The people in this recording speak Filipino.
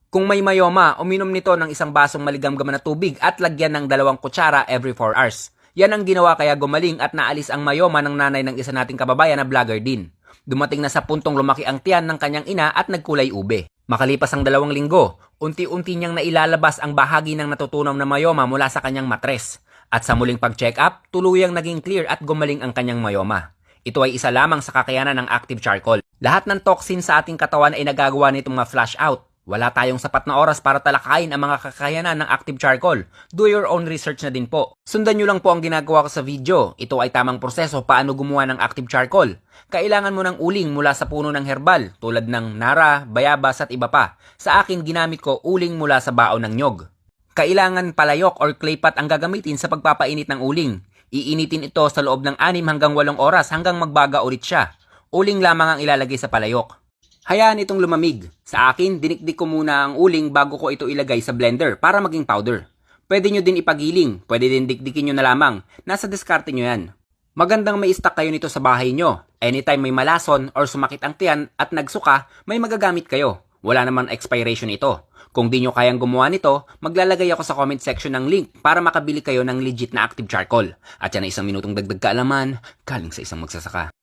Kung may mayoma, uminom nito ng isang basong maligamgam na tubig at lagyan ng 2 kutsara every 4 hours. Yan ang ginawa kaya gumaling at naalis ang mayoma ng nanay ng isa nating kababayan na vlogger din. Dumating na sa puntong lumaki ang tiyan ng kanyang ina at nagkulay ube. Makalipas ang 2 linggo, unti-unti niyang nailalabas ang bahagi ng natutunaw na mayoma mula sa kanyang matres. At sa muling pag-check up, tuluyang naging clear at gumaling ang kanyang mayoma. Ito ay isa lamang sa kakayanan ng active charcoal. Lahat ng toxin sa ating katawan ay nagagawa nitong ma-flush out. Wala tayong sapat na oras para talakayin ang mga kakayanan ng active charcoal. Do your own research na din po. Sundan nyo lang po ang ginagawa ko sa video. Ito ay tamang proseso paano gumawa ng active charcoal. Kailangan mo ng uling mula sa puno ng herbal tulad ng nara, bayabas at iba pa. Sa akin ginamit ko uling mula sa baon ng nyog. Kailangan palayok or clay pot ang gagamitin sa pagpapainit ng uling. Iinitin ito sa loob ng 6 hanggang 8 oras hanggang magbaga ulit siya. Uling lamang ang ilalagay sa palayok. Hayaan itong lumamig. Sa akin, dinikdik ko muna ang uling bago ko ito ilagay sa blender para maging powder. Pwede nyo din ipagiling, pwede din dikdikin nyo na lamang. Nasa diskarte nyo yan. Magandang may stock kayo nito sa bahay nyo. Anytime may malason or sumakit ang tiyan at nagsuka, may magagamit kayo. Wala naman expiration ito. Kung di nyo kayang gumawa nito, maglalagay ako sa comment section ng link para makabili kayo ng legit na active charcoal. At yan ay 1 minutong dagdag kaalaman, galing sa isang magsasaka.